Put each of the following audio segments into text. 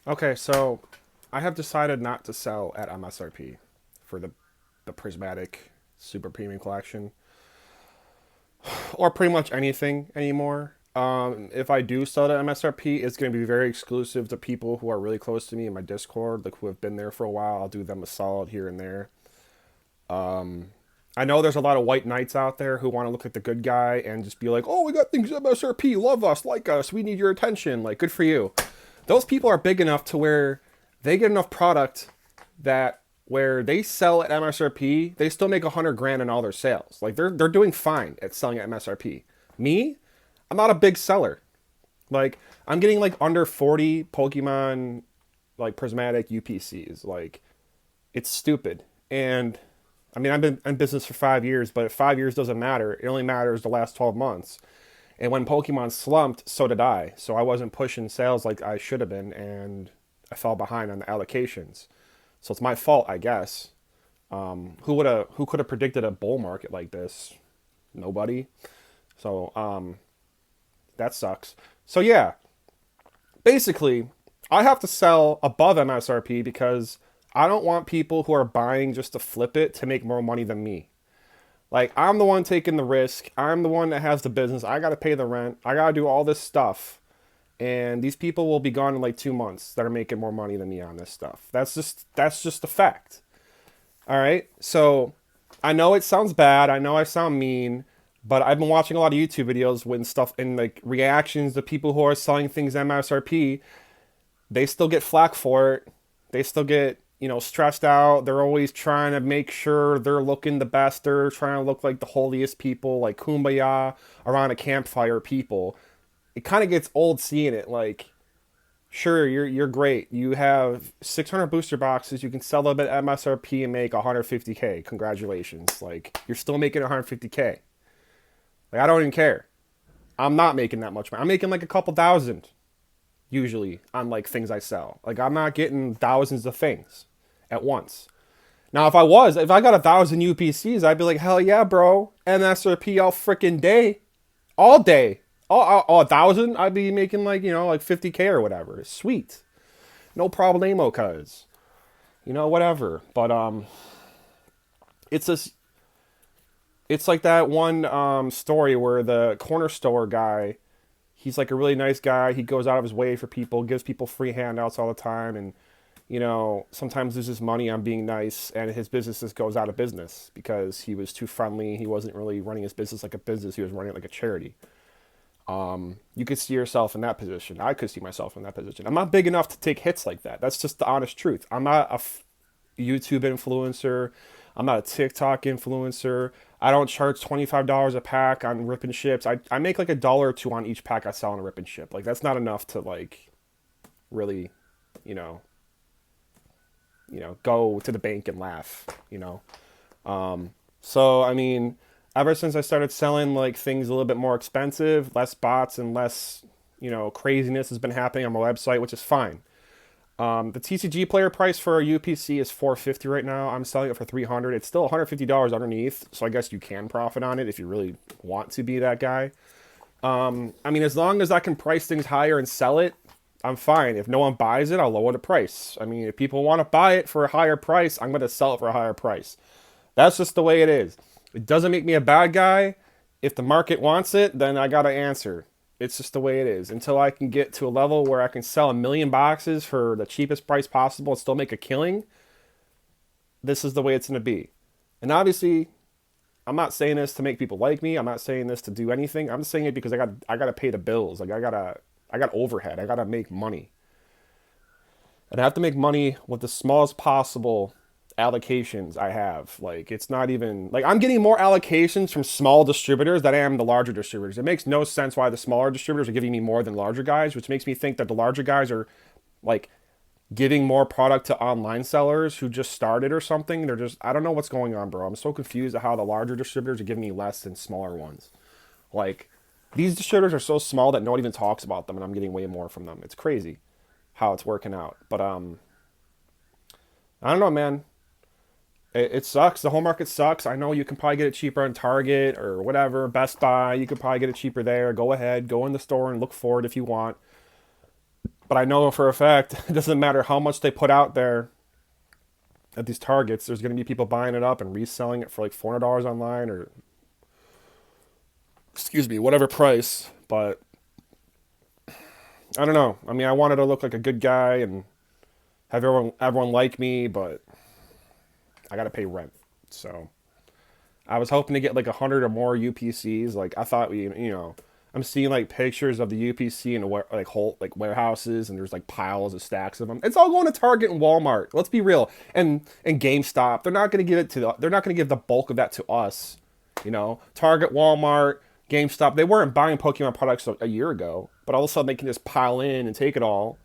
Okay, so I have decided not to sell at MSRP for the Prismatic Super Premium Collection, or pretty much anything anymore. If I do sell at MSRP, it's going to be very exclusive to people who are really close to me in my Discord, like who have been there for a while. I'll do them a solid here and there. I know there's a lot of white knights out there who want to look like the good guy and just be like, "Oh, we got things at MSRP. Love us, like us. We need your attention." Like, good for you. Those people are big enough to where they get enough product that where they sell at MSRP, they still make 100 grand in all their sales. Like they're doing fine at selling at MSRP. Me, I'm not a big seller. Like I'm getting like under 40 Pokemon like prismatic UPCs. Like it's stupid. And I mean, I've been in business for 5 years, but 5 years doesn't matter. It only matters the last 12 months. And when Pokemon slumped, so did I. So I wasn't pushing sales like I should have been, and I fell behind on the allocations. So it's my fault, I guess. Who could have predicted a bull market like this? Nobody. So that sucks. So yeah, basically, I have to sell above MSRP because I don't want people who are buying just to flip it to make more money than me. Like I'm the one taking the risk. I'm the one that has the business. I got to pay the rent. I got to do all this stuff. And these people will be gone in like 2 months that are making more money than me on this stuff. That's just a fact. All right? So, I know it sounds bad. I know I sound mean, but I've been watching a lot of YouTube videos when stuff and like reactions to people who are selling things MSRP, they still get flack for it. They still get, stressed out. They're always trying to make sure they're looking the best. They're trying to look like the holiest people, like kumbaya around a campfire people. It kind of gets old seeing it. Like, sure, you're great. You have 600 booster boxes. You can sell them at MSRP and make 150K. Congratulations. Like, you're still making 150K. Like, I don't even care. I'm not making that much money. I'm making like a couple thousand usually on like things I sell. Like I'm not getting thousands of things at once. Now if I got 1,000 UPCs, I'd be like, hell yeah, bro. MSRP all freaking day. All day. All 1,000, I'd be making like, like 50K or whatever. Sweet. No problemo, cuz. Whatever. But it's a it's like that one story where the corner store guy, he's like a really nice guy. He goes out of his way for people, gives people free handouts all the time, and sometimes loses money on being nice, and his business just goes out of business because he was too friendly. He wasn't really running his business like a business. He was running it like a charity. You could see yourself in that position. I could see myself in that position. I'm not big enough to take hits like that. That's just the honest truth. I'm not a YouTube influencer. I'm not a TikTok influencer. I don't charge $25 a pack on rip and ships. I make like $1 or $2 on each pack I sell on a rip and ship. Like that's not enough to like really, you know, go to the bank and laugh. So I mean, ever since I started selling like things a little bit more expensive, less bots and less, craziness has been happening on my website, which is fine. The TCG player price for a UPC is 450 right now. I'm selling it for 300. It's still $150 underneath, so I guess you can profit on it if you really want to be that guy. I mean, as long as I can price things higher and sell it, I'm fine. If no one buys it, I'll lower the price. I mean, if people want to buy it for a higher price, I'm going to sell it for a higher price. That's just the way it is. It doesn't make me a bad guy. If the market wants it, then I got to answer. It's just the way it is. Until I can get to a level where I can sell 1,000,000 boxes for the cheapest price possible and still make a killing, this is the way it's going to be. And obviously, I'm not saying this to make people like me. I'm not saying this to do anything. I'm saying it because I got to pay the bills. Like I got overhead. I got to make money. And I have to make money with the smallest possible allocations I have. Like it's not even like I'm getting more allocations from small distributors than I am the larger distributors. It makes no sense why the smaller distributors are giving me more than larger guys, which makes me think that the larger guys are like giving more product to online sellers who just started or something. They're just I don't know what's going on, bro. I'm so confused at how the larger distributors are giving me less than smaller ones. Like these distributors are so small that no one even talks about them and I'm getting way more from them. It's crazy how it's working out. But I don't know, man. It sucks. The whole market sucks. I know you can probably get it cheaper on Target or whatever, Best Buy. You could probably get it cheaper there. Go ahead, go in the store and look for it if you want. But I know for a fact it doesn't matter how much they put out there at these targets. There's going to be people buying it up and reselling it for like $400 online or, excuse me, whatever price. But I don't know. I mean, I wanted to look like a good guy and have everyone like me, but I got to pay rent. So I was hoping to get like 100 or more UPCs. Like I thought I'm seeing like pictures of the UPC in like whole like warehouses, and there's like piles of stacks of them. It's all going to Target and Walmart. Let's be real. And GameStop. They're not going to give the bulk of that to us. Target, Walmart, GameStop. They weren't buying Pokemon products a year ago, but all of a sudden they can just pile in and take it all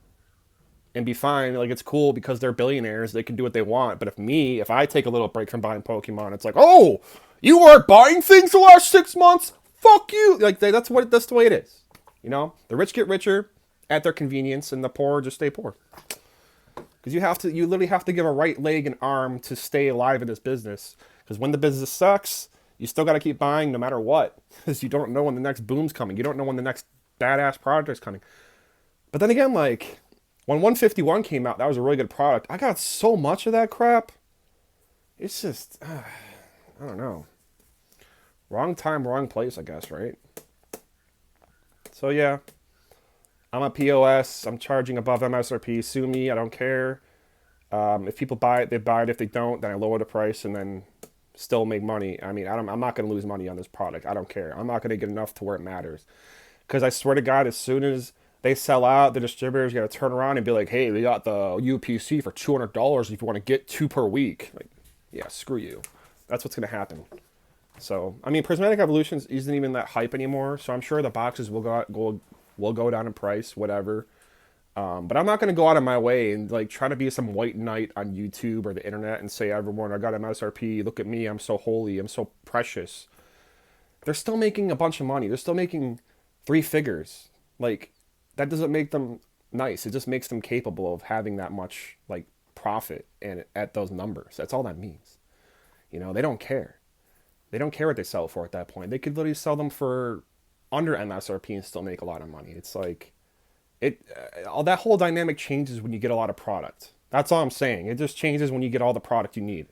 and be fine. Like it's cool because they're billionaires. They can do what they want. But if I take a little break from buying Pokemon, it's like, oh, you weren't buying things the last 6 months. Fuck you. Like that's the way it is. The rich get richer at their convenience, and the poor just stay poor. Because you literally have to give a right leg and arm to stay alive in this business. Because when the business sucks, you still got to keep buying no matter what. Because you don't know when the next boom's coming. You don't know when the next badass product is coming. But then again, like when 151 came out, that was a really good product. I got so much of that crap. It's just, I don't know. Wrong time, wrong place, I guess, right? So yeah, I'm a POS. I'm charging above MSRP. Sue me. I don't care. If people buy it, they buy it. If they don't, then I lower the price and then still make money. I mean, I'm not going to lose money on this product. I don't care. I'm not going to get enough to where it matters. Because I swear to God, as soon as they sell out, the distributor's going to turn around and be like, hey, we got the UPC for $200 if you want to get 2 per week. Like, yeah, screw you. That's what's going to happen. So, I mean, Prismatic Evolutions isn't even that hype anymore, so I'm sure the boxes will go down in price, whatever. But I'm not going to go out of my way and like try to be some white knight on YouTube or the internet and say, everyone, I got MSRP, look at me, I'm so holy, I'm so precious. They're still making a bunch of money. They're still making 3 figures. Like, that doesn't make them nice. It just makes them capable of having that much like profit and at those numbers. That's all that means. They don't care. They don't care what they sell for at that point. They could literally sell them for under MSRP and still make a lot of money. It's like all that whole dynamic changes when you get a lot of product. That's all I'm saying. It just changes when you get all the product you need.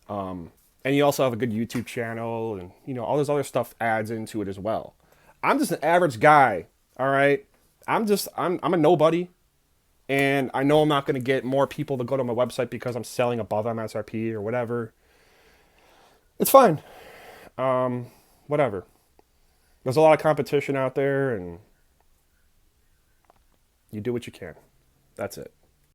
And you also have a good YouTube channel, and all this other stuff adds into it as well. I'm just an average guy, all right? I'm a nobody, and I know I'm not going to get more people to go to my website because I'm selling above MSRP or whatever. It's fine. Whatever. There's a lot of competition out there, and you do what you can. That's it.